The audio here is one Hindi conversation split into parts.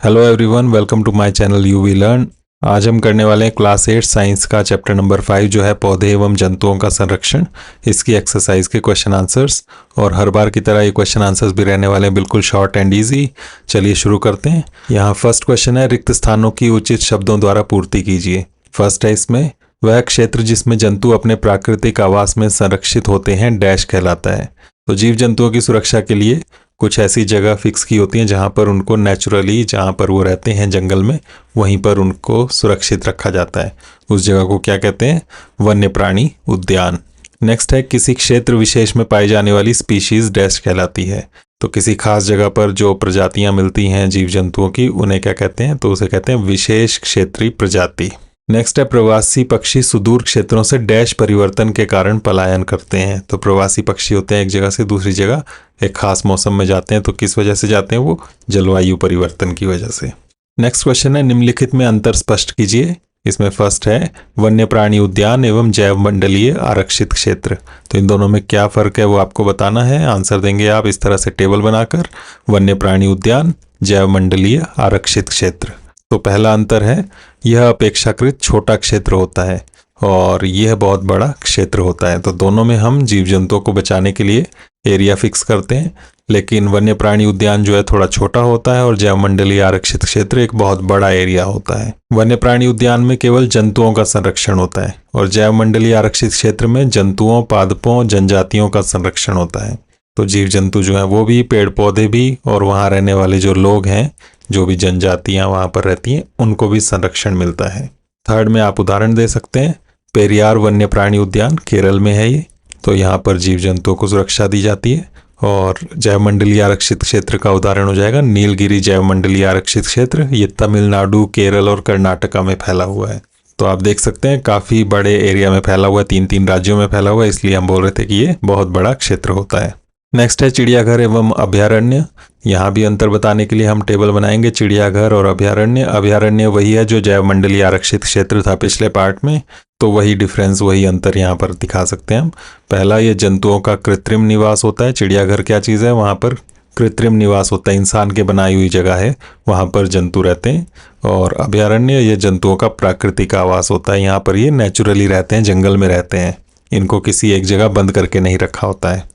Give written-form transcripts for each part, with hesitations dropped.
Hello everyone, welcome to my channel we learn. आज हम करने वाले हैं क्लास 8 साइंस का चैप्टर नंबर 5 जो है पौधे एवं जंतुओं का संरक्षण। इसकी एक्सरसाइज के क्वेश्चन आंसर्स, और हर बार की तरह ये क्वेश्चन आंसर्स भी रहने वाले हैं बिल्कुल शॉर्ट एंड इजी। चलिए शुरू करते हैं। यहाँ फर्स्ट क्वेश्चन है, रिक्त स्थानों की उचित शब्दों द्वारा पूर्ति कीजिए। फर्स्ट है इसमें, वह क्षेत्र जिसमें जंतु अपने प्राकृतिक आवास में संरक्षित होते हैं डैश कहलाता है। तो जीव जंतुओं की सुरक्षा के लिए कुछ ऐसी जगह फिक्स की होती हैं जहाँ पर उनको नेचुरली, जहाँ पर वो रहते हैं जंगल में, वहीं पर उनको सुरक्षित रखा जाता है। उस जगह को क्या कहते हैं? वन्य प्राणी उद्यान। नेक्स्ट है, किसी क्षेत्र विशेष में पाई जाने वाली स्पीशीज डैश कहलाती है। तो किसी खास जगह पर जो प्रजातियां मिलती हैं जीव जंतुओं की, उन्हें क्या कहते हैं? तो उसे कहते हैं विशेष क्षेत्रीय प्रजाति। नेक्स्ट है, प्रवासी पक्षी सुदूर क्षेत्रों से डैश परिवर्तन के कारण पलायन करते हैं। तो प्रवासी पक्षी होते हैं एक जगह से दूसरी जगह, एक खास मौसम में जाते हैं। तो किस वजह से जाते हैं? वो जलवायु परिवर्तन की वजह से। नेक्स्ट क्वेश्चन है, निम्नलिखित में अंतर स्पष्ट कीजिए। इसमें फर्स्ट है, वन्य प्राणी उद्यान एवं जैव मंडलीय आरक्षित क्षेत्र। तो इन दोनों में क्या फर्क है वो आपको बताना है। आंसर देंगे आप इस तरह से टेबल बनाकर, वन्य प्राणी उद्यान, जैव मंडलीय आरक्षित क्षेत्र। तो पहला अंतर है, यह अपेक्षाकृत छोटा क्षेत्र होता है और यह बहुत बड़ा क्षेत्र होता है। तो दोनों में हम जीव जंतुओं को बचाने के लिए एरिया फिक्स करते हैं, लेकिन वन्य प्राणी उद्यान जो है थोड़ा छोटा होता है और जैव मंडलीय आरक्षित क्षेत्र एक बहुत बड़ा एरिया होता है। वन्य प्राणी उद्यान में केवल जंतुओं का संरक्षण होता है और जैव मंडलीय आरक्षित क्षेत्र में जंतुओं, पादपों, जनजातियों का संरक्षण होता है। तो जीव जंतु जो है वो भी, पेड़ पौधे भी, और वहाँ रहने वाले जो लोग हैं, जो भी जनजातियां वहां पर रहती हैं, उनको भी संरक्षण मिलता है। थर्ड में आप उदाहरण दे सकते हैं, पेरियार वन्य प्राणी उद्यान केरल में है ये। तो यहाँ पर जीव जंतुओं को सुरक्षा दी जाती है। और जैव मंडलीय आरक्षित क्षेत्र का उदाहरण हो जाएगा नीलगिरी जैव मंडलीय आरक्षित क्षेत्र। ये तमिलनाडु, केरल और कर्नाटका में फैला हुआ है। तो आप देख सकते हैं काफी बड़े एरिया में फैला हुआ है, 3 राज्यों में फैला हुआ है, इसलिए हम बोल रहे थे कि ये बहुत बड़ा क्षेत्र होता है। नेक्स्ट है चिड़ियाघर एवं अभयारण्य। यहाँ भी अंतर बताने के लिए हम टेबल बनाएंगे, चिड़ियाघर और अभयारण्य। अभयारण्य वही है जो जैव मंडलीय आरक्षित क्षेत्र था पिछले पार्ट में, तो वही डिफरेंस, वही अंतर यहाँ पर दिखा सकते हैं हम। पहला, ये जंतुओं का कृत्रिम निवास होता है। चिड़ियाघर क्या चीज़ है? वहाँ पर कृत्रिम निवास होता है, इंसान के बनाई हुई जगह है, वहाँ पर जंतु रहते हैं। और अभयारण्य ये जंतुओं का प्राकृतिक आवास होता है, यहाँ पर ये नेचुरली रहते हैं, जंगल में रहते हैं, इनको किसी एक जगह बंद करके नहीं रखा होता है।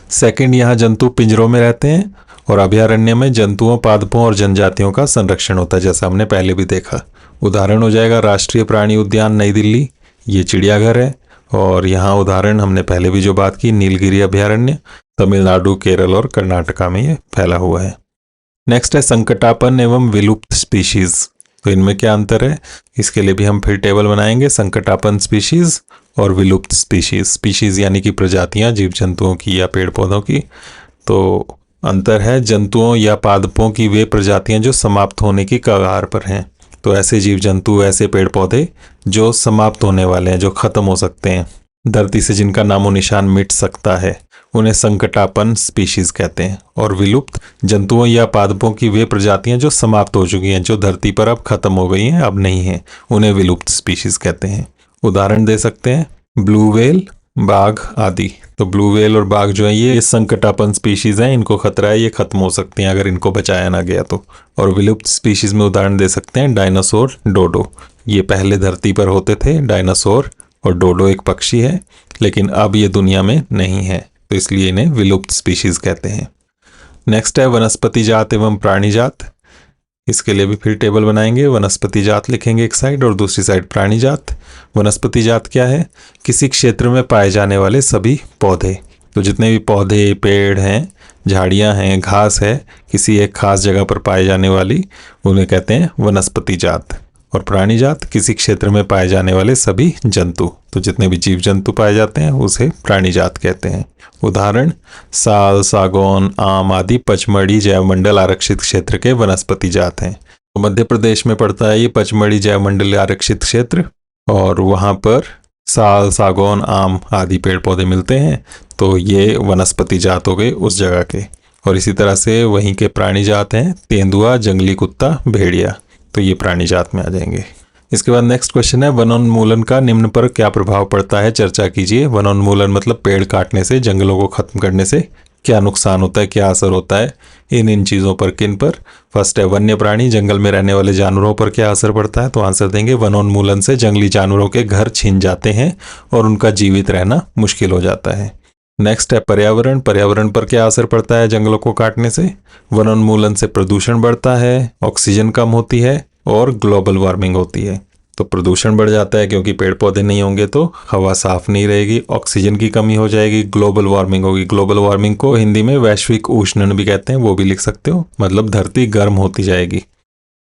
सेकंड, यहाँ जंतु पिंजरों में रहते हैं और अभयारण्य में जंतुओं, पादपों और जनजातियों का संरक्षण होता है, जैसा हमने पहले भी देखा। उदाहरण हो जाएगा राष्ट्रीय प्राणी उद्यान नई दिल्ली, ये चिड़ियाघर है। और यहाँ उदाहरण हमने पहले भी जो बात की, नीलगिरी अभयारण्य, तमिलनाडु, केरल और कर्नाटका में ये फैला हुआ है। नेक्स्ट है संकटापन्न एवं विलुप्त स्पीशीज। तो इनमें क्या अंतर है? इसके लिए भी हम फिर टेबल बनाएंगे, संकटापन्न स्पीशीज और विलुप्त स्पीशीज। स्पीशीज यानी कि प्रजातियां जीव जंतुओं की या पेड़ पौधों की। तो अंतर है, जंतुओं या पादपों की वे प्रजातियां जो समाप्त होने की कगार पर हैं। तो ऐसे जीव जंतु, ऐसे पेड़ पौधे जो समाप्त होने वाले हैं, जो खत्म हो सकते हैं, धरती से जिनका नामो निशान मिट सकता है, उन्हें संकटापन्न स्पीशीज कहते हैं। और विलुप्त जंतुओं या पादपों की वे प्रजातियां जो समाप्त हो चुकी हैं, जो धरती पर अब खत्म हो गई हैं, अब नहीं हैं, उन्हें विलुप्त स्पीशीज कहते हैं। उदाहरण दे सकते हैं, ब्लू व्हेल, बाघ आदि। तो ब्लू व्हेल और बाघ जो है ये संकटापन्न स्पीशीज हैं, इनको खतरा है, ये खत्म हो सकती हैं अगर इनको बचाया ना गया तो। और विलुप्त स्पीशीज में उदाहरण दे सकते हैं डायनासोर, डोडो। ये पहले धरती पर होते थे डायनासोर, और डोडो एक पक्षी है, लेकिन अब ये दुनिया में नहीं है, तो इसलिए इन्हें विलुप्त स्पीशीज कहते हैं। नेक्स्ट है वनस्पति जात एवं प्राणी जात। इसके लिए भी फिर टेबल बनाएंगे, वनस्पति जात लिखेंगे एक साइड और दूसरी साइड प्राणी जात। वनस्पति जात क्या है? किसी क्षेत्र में पाए जाने वाले सभी पौधे। तो जितने भी पौधे, पेड़ हैं, झाड़ियां हैं, घास है, किसी एक खास जगह पर पाए जाने वाली, उन्हें कहते हैं वनस्पति जात। और प्राणी जात किसी क्षेत्र में पाए जाने वाले सभी जंतु। तो जितने भी जीव जंतु पाए जाते हैं उसे प्राणी जात कहते हैं। उदाहरण साल, सागौन, आम आदि पचमढ़ी जैव मंडल आरक्षित क्षेत्र के वनस्पति जात हैं। तो मध्य प्रदेश में पड़ता है ये पचमढ़ी जैव मंडल आरक्षित क्षेत्र, और वहाँ पर साल, सागौन, आम आदि पेड़ पौधे मिलते हैं। तो ये वनस्पति जात हो गए उस जगह के। और इसी तरह से वहीं के प्राणी जात हैं, तेंदुआ, जंगली कुत्ता, भेड़िया। तो ये प्राणी जात में आ जाएंगे। इसके बाद नेक्स्ट क्वेश्चन है, वनोन्मूलन का निम्न पर क्या प्रभाव पड़ता है, चर्चा कीजिए। वनोन्मूलन मतलब पेड़ काटने से, जंगलों को खत्म करने से क्या नुकसान होता है, क्या असर होता है इन चीज़ों पर, किन पर। फर्स्ट है वन्य प्राणी, जंगल में रहने वाले जानवरों पर क्या असर पड़ता है, तो आंसर देंगे वनोन्मूलन से जंगली जानवरों के घर छिन जाते हैं और उनका जीवित रहना मुश्किल हो जाता है। नेक्स्ट है पर्यावरण, पर्यावरण पर क्या असर पड़ता है जंगलों को काटने से, वनोन्मूलन से प्रदूषण बढ़ता है, ऑक्सीजन कम होती है और ग्लोबल वार्मिंग होती है। तो प्रदूषण बढ़ जाता है क्योंकि पेड़ पौधे नहीं होंगे तो हवा साफ नहीं रहेगी, ऑक्सीजन की कमी हो जाएगी, ग्लोबल वार्मिंग होगी। ग्लोबल वार्मिंग को हिंदी में वैश्विक उष्णन भी कहते हैं, वो भी लिख सकते हो, मतलब धरती गर्म होती जाएगी।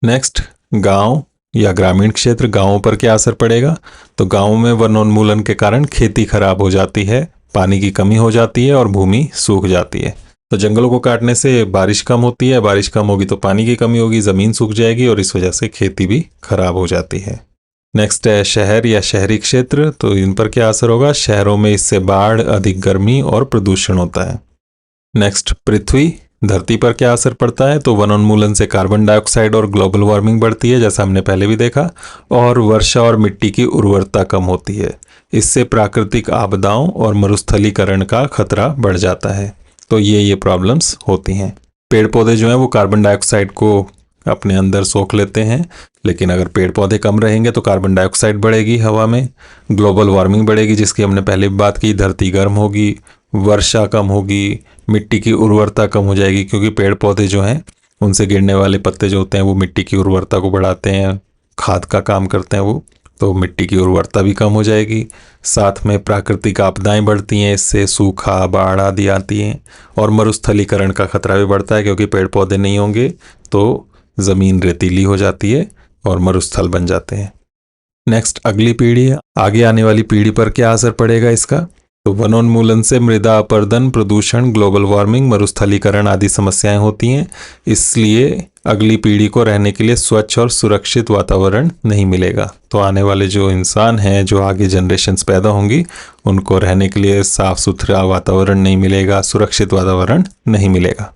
नेक्स्ट, गांव या ग्रामीण क्षेत्र, गांवों पर क्या असर पड़ेगा, तो गांवों में वनोन्मूलन के कारण खेती खराब हो जाती है, पानी की कमी हो जाती है और भूमि सूख जाती है। तो जंगलों को काटने से बारिश कम होती है, बारिश कम होगी तो पानी की कमी होगी, ज़मीन सूख जाएगी और इस वजह से खेती भी खराब हो जाती है। नेक्स्ट है शहर या शहरी क्षेत्र, तो इन पर क्या असर होगा, शहरों में इससे बाढ़, अधिक गर्मी और प्रदूषण होता है। नेक्स्ट, पृथ्वी, धरती पर क्या असर पड़ता है, तो वनोन्मूलन से कार्बन डाइऑक्साइड और ग्लोबल वार्मिंग बढ़ती है, जैसा हमने पहले भी देखा, और वर्षा और मिट्टी की उर्वरता कम होती है। इससे प्राकृतिक आपदाओं और मरुस्थलीकरण का खतरा बढ़ जाता है। तो ये प्रॉब्लम्स होती हैं। पेड़ पौधे जो हैं वो कार्बन डाइऑक्साइड को अपने अंदर सोख लेते हैं, लेकिन अगर पेड़ पौधे कम रहेंगे तो कार्बन डाइऑक्साइड बढ़ेगी हवा में, ग्लोबल वार्मिंग बढ़ेगी जिसकी हमने पहले भी बात की, धरती गर्म होगी, वर्षा कम होगी, मिट्टी की उर्वरता कम हो जाएगी क्योंकि पेड़ पौधे जो हैं उनसे गिरने वाले पत्ते जो होते हैं वो मिट्टी की उर्वरता को बढ़ाते हैं, खाद का काम करते हैं वो, तो मिट्टी की उर्वरता भी कम हो जाएगी। साथ में प्राकृतिक आपदाएं बढ़ती हैं, इससे सूखा, बाढ़ आदि आती हैं और मरुस्थलीकरण का खतरा भी बढ़ता है क्योंकि पेड़ पौधे नहीं होंगे तो ज़मीन रेतीली हो जाती है और मरुस्थल बन जाते हैं। नेक्स्ट, अगली पीढ़ी, आगे आने वाली पीढ़ी पर क्या असर पड़ेगा इसका, तो वनोन्मूलन से मृदा अपरदन, प्रदूषण, ग्लोबल वार्मिंग, मरुस्थलीकरण आदि समस्याएं होती हैं। इसलिए अगली पीढ़ी को रहने के लिए स्वच्छ और सुरक्षित वातावरण नहीं मिलेगा। तो आने वाले जो इंसान हैं, जो आगे जनरेशन्स पैदा होंगी, उनको रहने के लिए साफ सुथरा वातावरण नहीं मिलेगा, सुरक्षित वातावरण नहीं मिलेगा।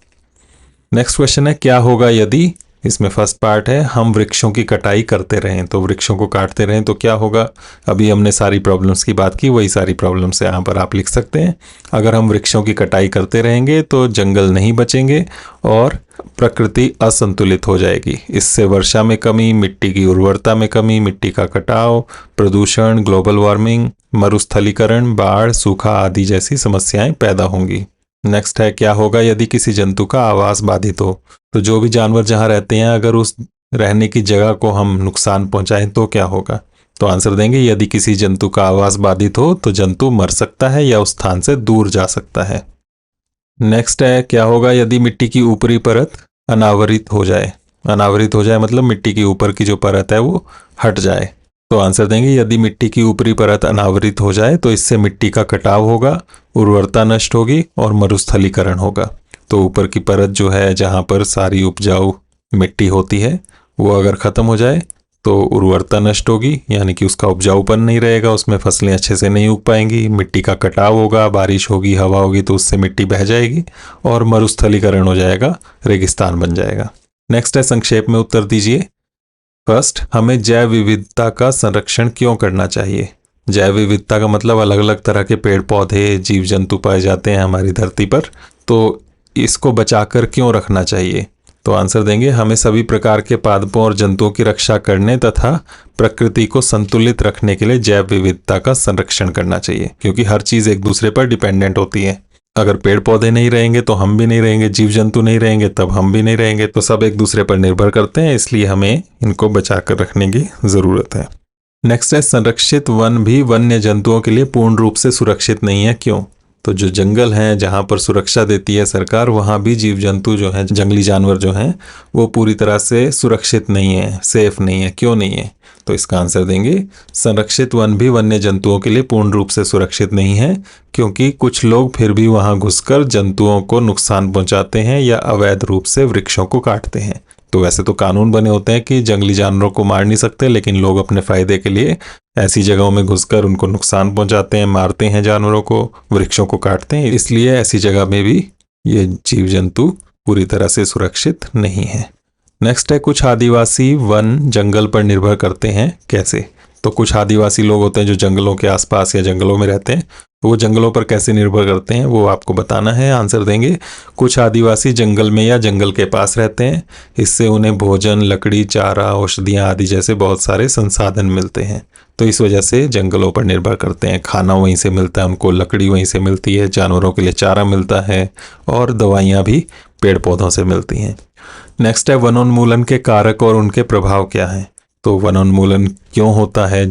नेक्स्ट क्वेश्चन है क्या होगा यदि, इसमें फर्स्ट पार्ट है हम वृक्षों की कटाई करते रहें, तो वृक्षों को काटते रहें तो क्या होगा। अभी हमने सारी प्रॉब्लम्स की बात की, वही सारी प्रॉब्लम्स यहाँ पर आप लिख सकते हैं। अगर हम वृक्षों की कटाई करते रहेंगे तो जंगल नहीं बचेंगे और प्रकृति असंतुलित हो जाएगी। इससे वर्षा में कमी, मिट्टी की उर्वरता में कमी, मिट्टी का कटाव, प्रदूषण, ग्लोबल वार्मिंग, मरुस्थलीकरण, बाढ़, सूखा आदि जैसी समस्याएं पैदा होंगी। नेक्स्ट है क्या होगा यदि किसी जंतु का आवास बाधित हो, तो जो भी जानवर जहाँ रहते हैं अगर उस रहने की जगह को हम नुकसान पहुंचाएं तो क्या होगा। तो आंसर देंगे यदि किसी जंतु का आवास बाधित हो तो जंतु मर सकता है या उस स्थान से दूर जा सकता है। नेक्स्ट है क्या होगा यदि मिट्टी की ऊपरी परत अनावरित हो जाए। अनावरित हो जाए मतलब मिट्टी की ऊपर की जो परत है वो हट जाए। तो आंसर देंगे यदि मिट्टी की ऊपरी परत अनावरित हो जाए तो इससे मिट्टी का कटाव होगा, उर्वरता नष्ट होगी और मरुस्थलीकरण होगा। तो ऊपर की परत जो है जहाँ पर सारी उपजाऊ मिट्टी होती है वो अगर ख़त्म हो जाए तो उर्वरता नष्ट होगी, यानी कि उसका उपजाऊपन नहीं रहेगा, उसमें फसलें अच्छे से नहीं उग पाएंगी, मिट्टी का कटाव होगा, बारिश होगी, हवा होगी तो उससे मिट्टी बह जाएगी और मरुस्थलीकरण हो जाएगा, रेगिस्तान बन जाएगा। नेक्स्ट है संक्षेप में उत्तर दीजिए। फर्स्ट, हमें जैव विविधता का संरक्षण क्यों करना चाहिए। जैव विविधता का मतलब अलग अलग तरह के पेड़ पौधे, जीव जंतु पाए जाते हैं हमारी धरती पर, तो इसको बचाकर क्यों रखना चाहिए। तो आंसर देंगे हमें सभी प्रकार के पादपों और जंतुओं की रक्षा करने तथा प्रकृति को संतुलित रखने के लिए जैव विविधता का संरक्षण करना चाहिए, क्योंकि हर चीज़ एक दूसरे पर डिपेंडेंट होती है। अगर पेड़ पौधे नहीं रहेंगे तो हम भी नहीं रहेंगे, जीव जंतु नहीं रहेंगे तब हम भी नहीं रहेंगे, तो सब एक दूसरे पर निर्भर करते हैं, इसलिए हमें इनको बचा कर रखने की ज़रूरत है। नेक्स्ट है संरक्षित वन भी वन्य जंतुओं के लिए पूर्ण रूप से सुरक्षित नहीं है, क्यों। तो जो जंगल हैं जहाँ पर सुरक्षा देती है सरकार, वहाँ भी जीव जंतु जो हैं, जंगली जानवर जो हैं, वो पूरी तरह से सुरक्षित नहीं है, सेफ नहीं है। क्यों नहीं है, तो इसका आंसर देंगे संरक्षित वन भी वन्य जंतुओं के लिए पूर्ण रूप से सुरक्षित नहीं है, क्योंकि कुछ लोग फिर भी वहाँ घुसकर जंतुओं को नुकसान पहुँचाते हैं या अवैध रूप से वृक्षों को काटते हैं। तो वैसे तो कानून बने होते हैं कि जंगली जानवरों को मार नहीं सकते, लेकिन लोग अपने फ़ायदे के लिए ऐसी जगहों में घुसकर उनको नुकसान पहुंचाते हैं, मारते हैं जानवरों को, वृक्षों को काटते हैं। इसलिए ऐसी जगह में भी ये जीव जंतु पूरी तरह से सुरक्षित नहीं है। नेक्स्ट है कुछ आदिवासी वन जंगल पर निर्भर करते हैं, कैसे। तो कुछ आदिवासी लोग होते हैं जो जंगलों के आसपास या जंगलों में रहते हैं, वो जंगलों पर कैसे निर्भर करते हैं वो आपको बताना है। आंसर देंगे कुछ आदिवासी जंगल में या जंगल के पास रहते हैं, इससे उन्हें भोजन, लकड़ी, चारा, औषधियाँ आदि जैसे बहुत सारे संसाधन मिलते हैं, तो इस वजह से जंगलों पर निर्भर करते हैं। खाना वहीं से मिलता है उनको, लकड़ी वहीं से मिलती है, जानवरों के लिए चारा मिलता है और दवाइयाँ भी पेड़ पौधों से मिलती हैं। नेक्स्ट है वनोन्मूलन के कारक और उनके प्रभाव क्या हैं। तो वनोन्मूलन क्यों होता है,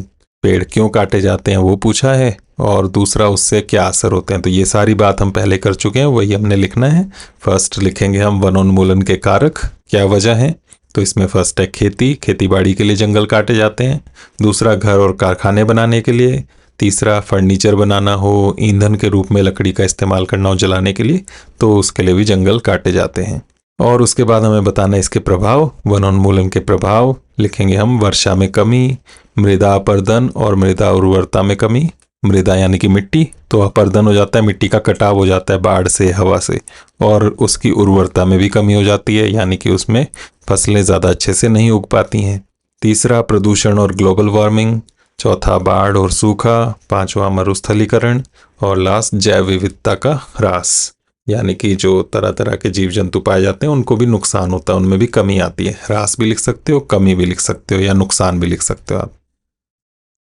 पेड़ क्यों काटे जाते हैं वो पूछा है, और दूसरा उससे क्या असर होते हैं। तो ये सारी बात हम पहले कर चुके हैं, वही हमने लिखना है। फर्स्ट लिखेंगे हम वनोन्मूलन के कारक, क्या वजह है। तो इसमें फर्स्ट है खेती बाड़ी के लिए जंगल काटे जाते हैं। दूसरा घर और कारखाने बनाने के लिए। तीसरा फर्नीचर बनाना हो, ईंधन के रूप में लकड़ी का इस्तेमाल करना हो जलाने के लिए, तो उसके लिए भी जंगल काटे जाते हैं। और उसके बाद हमें बताना है इसके प्रभाव। वनोन्मूलन के प्रभाव लिखेंगे हम वर्षा में कमी, मृदा अपर्दन और मृदा उर्वरता में कमी। मृदा यानी कि मिट्टी, तो अपर्दन हो जाता है, मिट्टी का कटाव हो जाता है बाढ़ से, हवा से, और उसकी उर्वरता में भी कमी हो जाती है, यानी कि उसमें फसलें ज़्यादा अच्छे से नहीं उग पाती हैं। तीसरा प्रदूषण और ग्लोबल वार्मिंग। चौथा बाढ़ और सूखा। पांचवा मरुस्थलीकरण। और लास्ट जैव विविधता का ह्रास, यानी कि जो तरह तरह के जीव जंतु पाए जाते हैं उनको भी नुकसान होता है, उनमें भी कमी आती है। ह्रास भी लिख सकते हो, कमी भी लिख सकते हो, या नुकसान भी लिख सकते हो आप।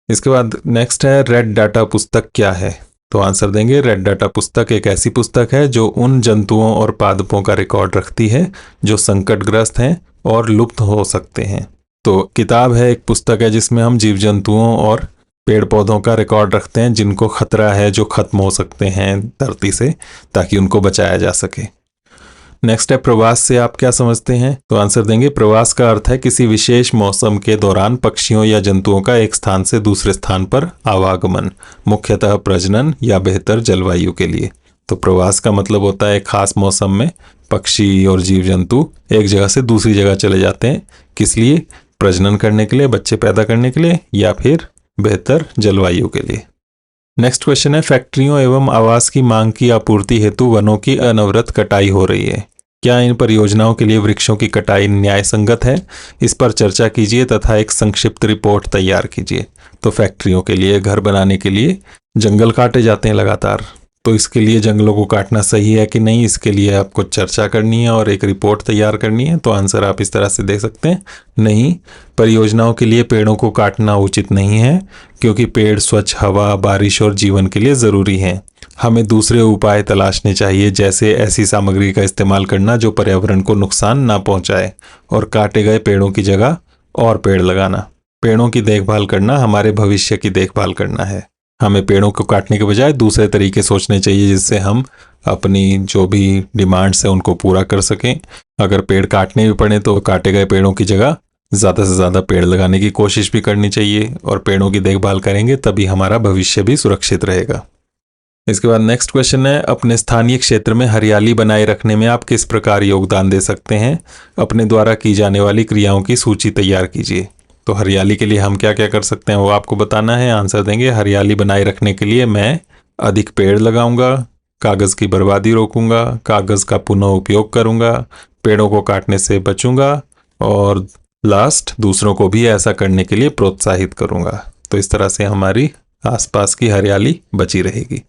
इसके बाद नेक्स्ट है रेड डाटा पुस्तक क्या है। तो आंसर देंगे रेड डाटा पुस्तक एक ऐसी पुस्तक है जो उन जंतुओं और पादपों का रिकॉर्ड रखती है जो संकटग्रस्त हैं और लुप्त हो सकते हैं। तो किताब है, एक पुस्तक है जिसमें हम जीव जंतुओं और पेड़ पौधों का रिकॉर्ड रखते हैं जिनको खतरा है, जो खत्म हो सकते हैं धरती से, ताकि उनको बचाया जा सके। नेक्स्ट है प्रवास से आप क्या समझते हैं। तो आंसर देंगे प्रवास का अर्थ है किसी विशेष मौसम के दौरान पक्षियों या जंतुओं का एक स्थान से दूसरे स्थान पर आवागमन, मुख्यतः प्रजनन या बेहतर जलवायु के लिए। तो प्रवास का मतलब होता है खास मौसम में पक्षी और जीव जंतु एक जगह से दूसरी जगह चले जाते हैं, किस लिए, प्रजनन करने के लिए, बच्चे पैदा करने के लिए, या फिर बेहतर जलवायु के लिए। नेक्स्ट क्वेश्चन है फैक्ट्रियों एवं आवास की मांग की आपूर्ति हेतु वनों की अनवरत कटाई हो रही है, क्या इन परियोजनाओं के लिए वृक्षों की कटाई न्याय संगत है। इस पर चर्चा कीजिए तथा एक संक्षिप्त रिपोर्ट तैयार कीजिए। तो फैक्ट्रियों के लिए, घर बनाने के लिए जंगल काटे जाते हैं लगातार, तो इसके लिए जंगलों को काटना सही है कि नहीं, इसके लिए आपको चर्चा करनी है और एक रिपोर्ट तैयार करनी है। तो आंसर आप इस तरह से दे सकते हैं, नहीं, परियोजनाओं के लिए पेड़ों को काटना उचित नहीं है, क्योंकि पेड़ स्वच्छ हवा, बारिश और जीवन के लिए ज़रूरी हैं। हमें दूसरे उपाय तलाशने चाहिए, जैसे ऐसी सामग्री का इस्तेमाल करना जो पर्यावरण को नुकसान ना पहुंचाए, और काटे गए पेड़ों की जगह और पेड़ लगाना। पेड़ों की देखभाल करना हमारे भविष्य की देखभाल करना है। हमें पेड़ों को काटने के बजाय दूसरे तरीके सोचने चाहिए जिससे हम अपनी जो भी डिमांड्स हैं उनको पूरा कर सकें। अगर पेड़ काटने भी पड़े तो काटे गए पेड़ों की जगह ज़्यादा से ज़्यादा पेड़ लगाने की कोशिश भी करनी चाहिए, और पेड़ों की देखभाल करेंगे तभी हमारा भविष्य भी सुरक्षित रहेगा। इसके बाद नेक्स्ट क्वेश्चन है अपने स्थानीय क्षेत्र में हरियाली बनाए रखने में आप किस प्रकार योगदान दे सकते हैं। अपने द्वारा की जाने वाली क्रियाओं की सूची तैयार कीजिए। तो हरियाली के लिए हम क्या क्या कर सकते हैं वो आपको बताना है। आंसर देंगे हरियाली बनाए रखने के लिए मैं अधिक पेड़ लगाऊंगा, कागज़ की बर्बादी रोकूंगा, कागज़ का पुनः उपयोग करूंगा, पेड़ों को काटने से बचूंगा, और लास्ट दूसरों को भी ऐसा करने के लिए प्रोत्साहित करूंगा। तो इस तरह से हमारी आसपास की हरियाली बची रहेगी।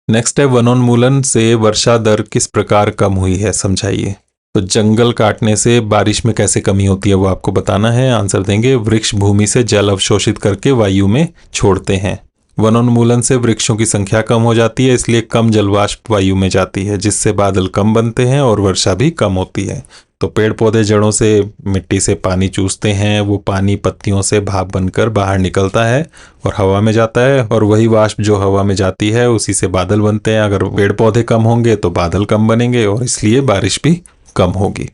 नेक्स्ट है वनोन्मूलन से वर्षा दर किस प्रकार कम हुई है, समझाइए। तो जंगल काटने से बारिश में कैसे कमी होती है वो आपको बताना है। आंसर देंगे वृक्ष भूमि से जल अवशोषित करके वायु में छोड़ते हैं। वनोन्मूलन से वृक्षों की संख्या कम हो जाती है, इसलिए कम जलवाष्प वायु में जाती है, जिससे बादल कम बनते हैं और वर्षा भी कम होती है। तो पेड़ पौधे जड़ों से मिट्टी से पानी चूसते हैं, वो पानी पत्तियों से भाप बनकर बाहर निकलता है और हवा में जाता है, और वही वाष्प जो हवा में जाती है उसी से बादल बनते हैं। अगर पेड़ पौधे कम होंगे तो बादल कम बनेंगे और इसलिए बारिश भी कम होगी।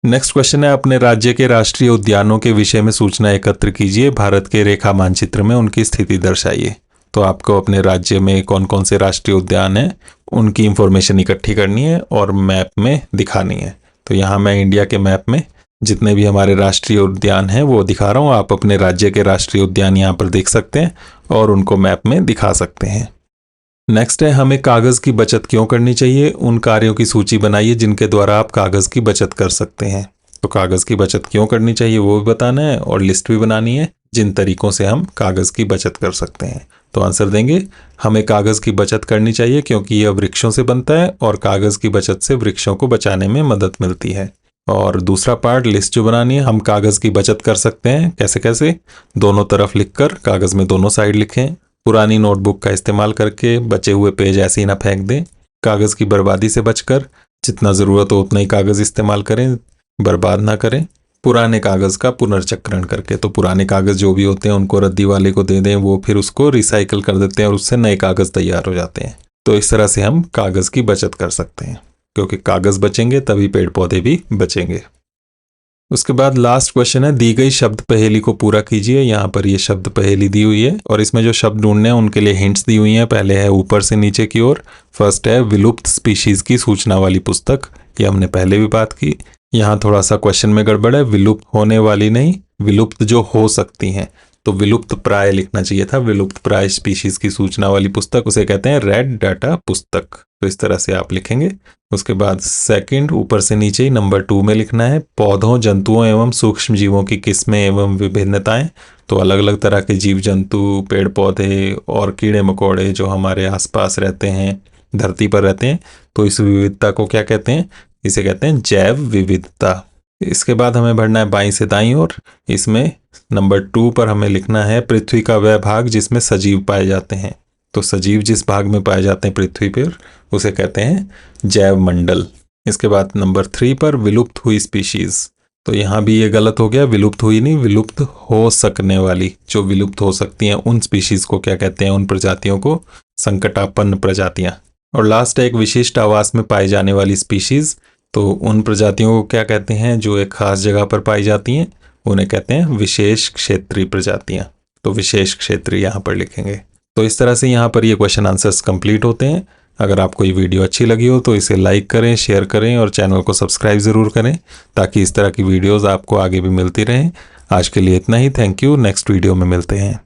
नेक्स्ट क्वेश्चन है अपने राज्य के राष्ट्रीय उद्यानों के विषय में सूचना एकत्र कीजिए, भारत के रेखा मानचित्र में उनकी स्थिति दर्शाइए। तो आपको अपने राज्य में कौन कौन से राष्ट्रीय उद्यान हैं उनकी इंफॉर्मेशन इकट्ठी करनी है और मैप में दिखानी है। तो यहाँ मैं इंडिया के मैप में जितने भी हमारे राष्ट्रीय उद्यान हैं वो दिखा रहा हूँ। आप अपने राज्य के राष्ट्रीय उद्यान यहाँ पर देख सकते हैं और उनको मैप में दिखा सकते हैं। नेक्स्ट है हमें कागज़ की बचत क्यों करनी चाहिए, उन कार्यों की सूची बनाइए जिनके द्वारा आप कागज़ की बचत कर सकते हैं। तो कागज़ की बचत क्यों करनी चाहिए वो भी बताना है और लिस्ट भी बनानी है जिन तरीकों से हम कागज़ की बचत कर सकते हैं। तो आंसर देंगे, हमें कागज़ की बचत करनी चाहिए क्योंकि यह वृक्षों से बनता है और कागज़ की बचत से वृक्षों को बचाने में मदद मिलती है। और दूसरा पार्ट लिस्ट जो बनानी है, हम कागज़ की बचत कर सकते हैं कैसे कैसे, दोनों तरफ लिखकर कागज़ में दोनों साइड लिखें, पुरानी नोटबुक का इस्तेमाल करके बचे हुए पेज ऐसे ही ना फेंक दें, कागज़ की बर्बादी से बचकर जितना ज़रूरत हो उतना ही कागज़ इस्तेमाल करें, बर्बाद ना करें, पुराने कागज़ का पुनर्चक्रण करके। तो पुराने कागज़ जो भी होते हैं उनको रद्दी वाले को दे दें, वो फिर उसको रिसाइकिल कर देते हैं और उससे नए कागज़ तैयार हो जाते हैं। तो इस तरह से हम कागज़ की बचत कर सकते हैं, क्योंकि कागज़ बचेंगे तभी पेड़ पौधे भी बचेंगे। उसके बाद लास्ट क्वेश्चन है, दी गई शब्द पहेली को पूरा कीजिए। यहाँ पर ये शब्द पहेली दी हुई है और इसमें जो शब्द ढूंढने हैं उनके लिए हिंट्स दी हुई हैं। पहले है ऊपर से नीचे की ओर, फर्स्ट है विलुप्त स्पीशीज की सूचना वाली पुस्तक, ये हमने पहले भी बात की। यहाँ थोड़ा सा क्वेश्चन में गड़बड़ है, विलुप्त होने वाली नहीं, विलुप्त जो हो सकती हैं, तो विलुप्त प्राय लिखना चाहिए था। विलुप्त प्राय स्पीशीज की सूचना वाली पुस्तक, उसे कहते हैं रेड डाटा पुस्तक। तो इस तरह से आप लिखेंगे। उसके बाद सेकंड ऊपर से नीचे ही नंबर 2 में लिखना है, पौधों, जंतुओं एवं सूक्ष्म जीवों की किस्में एवं विभिन्नताएं। तो अलग अलग तरह के जीव जंतु, पेड़ पौधे और कीड़े मकोड़े जो हमारे आसपास रहते हैं, धरती पर रहते हैं, तो इस विविधता को क्या कहते हैं, इसे कहते हैं जैव विविधता। इसके बाद हमें बढ़ना है बाईं से दाईं ओर। इसमें नंबर 2 पर हमें लिखना है पृथ्वी का वह भाग जिसमें सजीव पाए जाते हैं। तो सजीव जिस भाग में पाए जाते हैं पृथ्वी पर, उसे कहते हैं जैव मंडल। इसके बाद नंबर 3 पर विलुप्त हुई स्पीशीज। तो यहाँ भी ये गलत हो गया, विलुप्त हुई नहीं, विलुप्त हो सकने वाली, जो विलुप्त हो सकती हैं उन स्पीशीज को क्या कहते हैं, उन प्रजातियों को संकटापन्न प्रजातियां। और लास्ट है एक विशिष्ट आवास में पाई जाने वाली स्पीशीज। तो उन प्रजातियों को क्या कहते हैं जो एक खास जगह पर पाई जाती हैं, उन्हें कहते हैं विशेष क्षेत्रीय प्रजातियां। तो विशेष क्षेत्रीय यहाँ पर लिखेंगे। तो इस तरह से यहाँ पर ये क्वेश्चन आंसर्स कंप्लीट होते हैं। अगर आपको ये वीडियो अच्छी लगी हो तो इसे लाइक करें, शेयर करें और चैनल को सब्सक्राइब ज़रूर करें, ताकि इस तरह की वीडियोज़ आपको आगे भी मिलती रहें। आज के लिए इतना ही। Thank you. नेक्स्ट वीडियो में मिलते हैं।